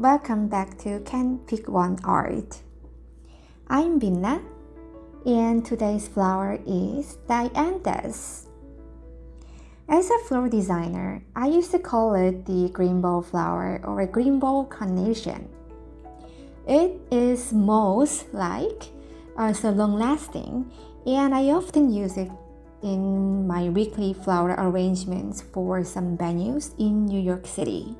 welcome back to Can Pick One Art. I'm Binna, and today's flower is Dianthus. As a flower designer, I used to call it the green bowl flower or a green bowl carnation. It is most so long-lasting, and I often use it in my weekly flower arrangements for some venues in New York City.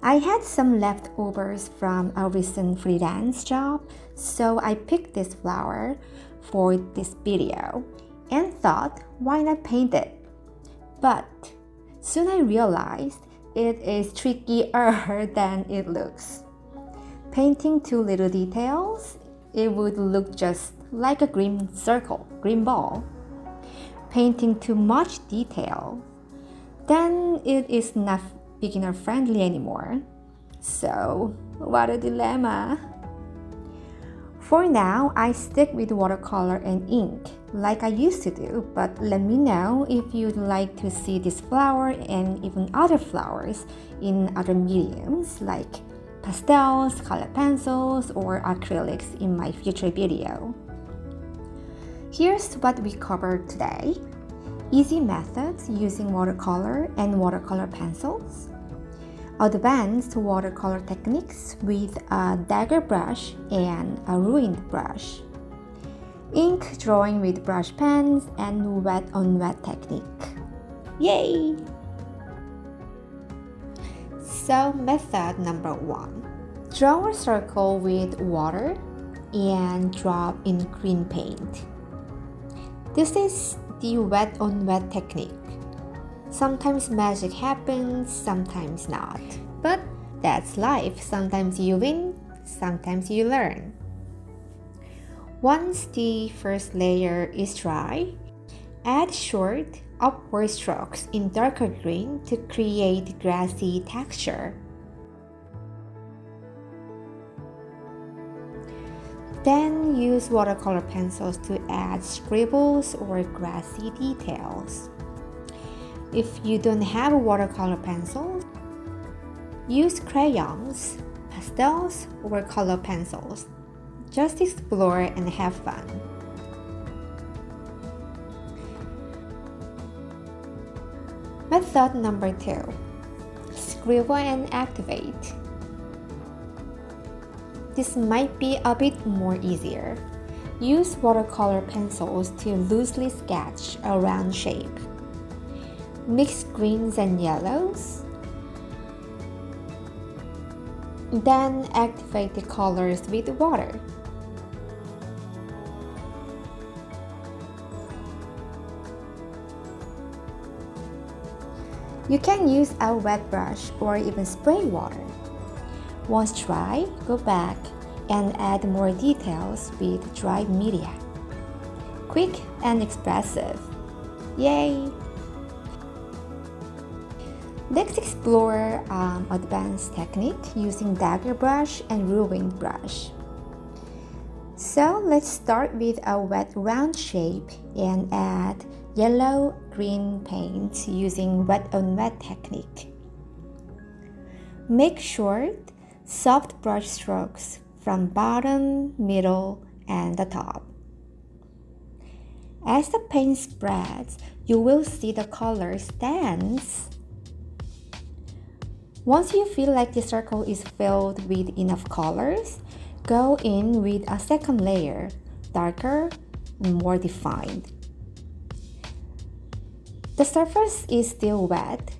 I had some leftovers from a recent freelance job, so I picked this flower for this video and thought, why not paint it? But soon I realized it is trickier than it looks. Painting too little details, it would look just like a green ball. Painting too much detail, then it is not beginner friendly anymore. So, what a dilemma. For now, I stick with watercolor and ink like I used to do, but let me know if you'd like to see this flower and even other flowers in other mediums like pastels, colored pencils, or acrylics in my future video. Here's what we covered today. Easy methods using watercolor and watercolor pencils. Advanced watercolor techniques with a dagger brush and a ruined brush. Ink drawing with brush pens and wet on wet technique. Yay! So method number 1. Draw a circle with water and drop in green paint. This is the wet on wet technique. Sometimes magic happens, sometimes not. But that's life. Sometimes you win, sometimes you learn. Once the first layer is dry, add short upward strokes in darker green to create grassy texture. Then use watercolor pencils to add scribbles or grassy details. If you don't have watercolor pencils, use crayons, pastels, or color pencils. Just explore and have fun. Method number 2. Scribble and activate. This might be a bit more easier. Use watercolor pencils to loosely sketch a round shape. Mix greens and yellows. Then activate the colors with water. You can use a wet brush or even spray water. Once dry, go back and add more details with dried media. Quick and expressive. Yay! Let's explore advanced technique using dagger brush and ruined brush. So let's start with a wet round shape and add yellow-green paint using wet on wet technique. Make short, soft brush strokes from bottom, middle, and the top. As the paint spreads, you will see the colors dance. Once you feel like the circle is filled with enough colors, go in with a second layer, darker and more defined. The surface is still wet.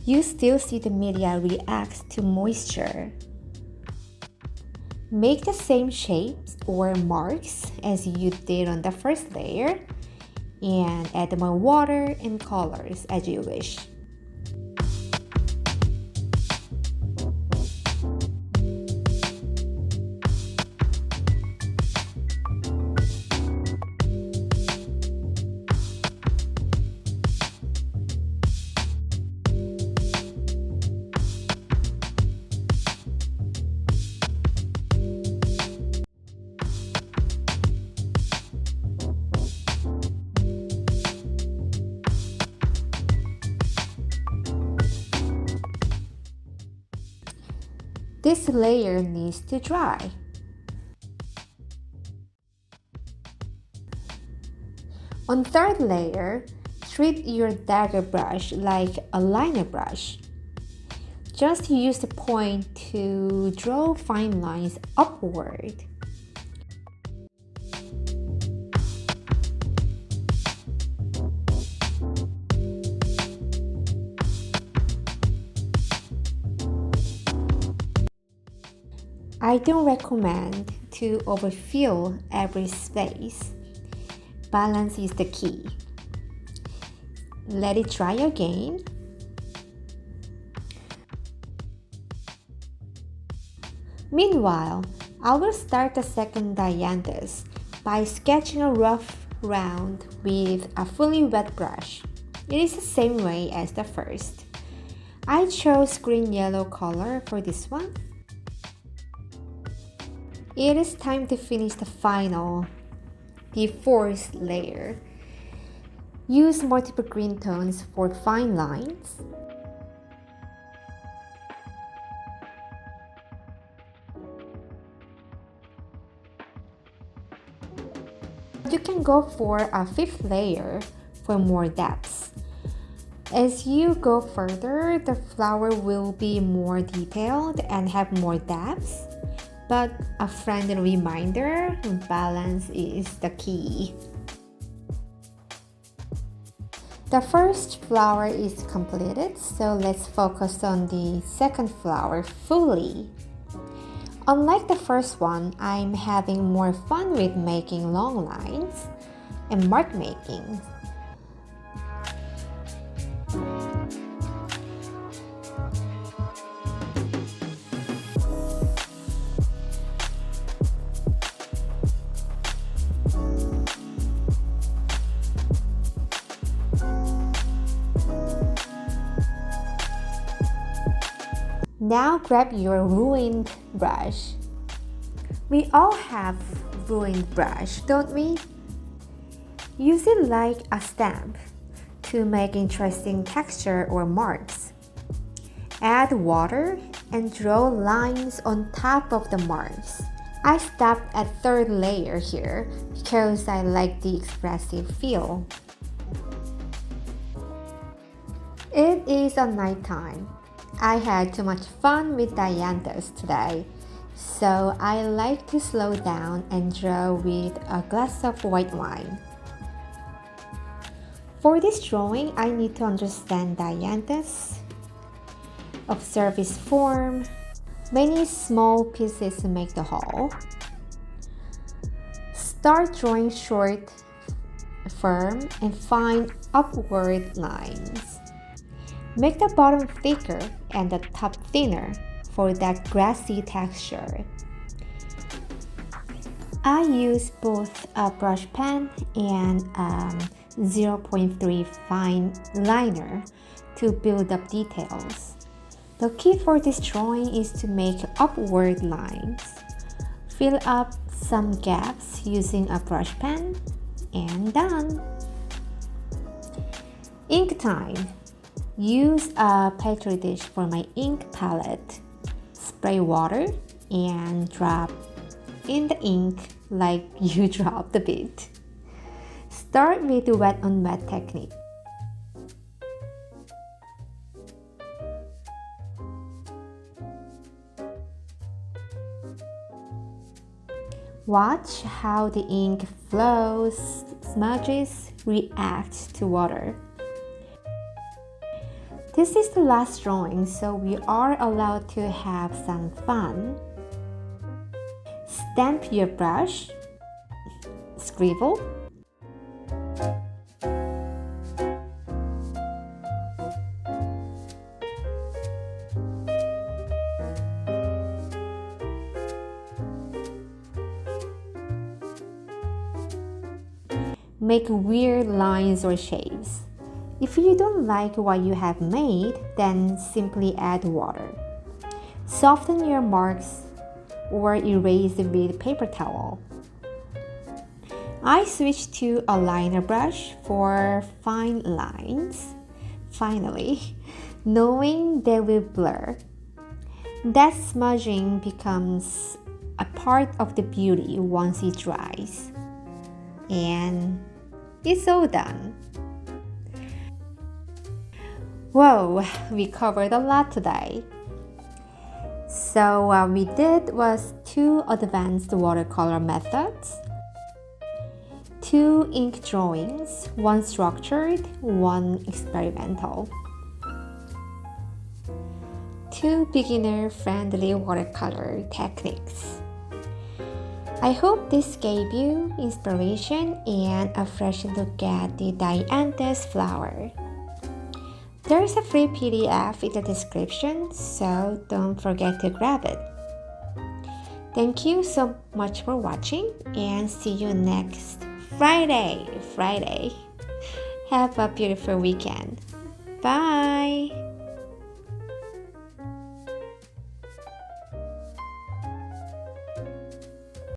You still see the media react to moisture. Make the same shapes or marks as you did on the first layer and add more water and colors as you wish. This layer needs to dry. On third layer, treat your dagger brush like a liner brush. Just use the point to draw fine lines upward. I don't recommend to overfill every space. Balance is the key. Let it dry again. Meanwhile, I will start the second Dianthus by sketching a rough round with a fully wet brush. It is the same way as the first. I chose green-yellow color for this one. It is time to finish the fourth layer. Use multiple green tones for fine lines. You can go for a fifth layer for more depth. As you go further, the flower will be more detailed and have more depth. But a friendly reminder, balance is the key. The first flower is completed, so let's focus on the second flower fully. Unlike the first one, I'm having more fun with making long lines and mark making. Now grab your ruined brush. We all have ruined brush, don't we? Use it like a stamp to make interesting texture or marks. Add water and draw lines on top of the marks. I stopped at third layer here because I like the expressive feel. It is a nighttime. I had too much fun with Dianthus today, so I like to slow down and draw with a glass of white wine. For this drawing, I need to understand Dianthus, observe its form. Many small pieces make the whole. Start drawing short, firm, and fine upward lines. Make the bottom thicker and the top thinner for that grassy texture. I use both a brush pen and 0.3 fine liner to build up details. The key for this drawing is to make upward lines. Fill up some gaps using a brush pen and done. Ink time. Use a petri dish for my ink palette. Spray water and drop in the ink like you dropped the bit. Start with the wet on wet technique. Watch how the ink flows, smudges, reacts to water. This is the last drawing, so we are allowed to have some fun. Stamp your brush, scribble, make weird lines or shapes. If you don't like what you have made, then simply add water. Soften your marks or erase with paper towel. I switched to a liner brush for fine lines, finally, knowing they will blur. That smudging becomes a part of the beauty once it dries. And it's all done. Whoa, we covered a lot today. So what we did was 2 advanced watercolor methods, 2 ink drawings, 1 structured, 1 experimental. 2 beginner-friendly watercolor techniques. I hope this gave you inspiration and a fresh look at the Dianthus flower. There's a free PDF in the description, so don't forget to grab it. Thank you so much for watching and see you next Friday. Have a beautiful weekend. Bye!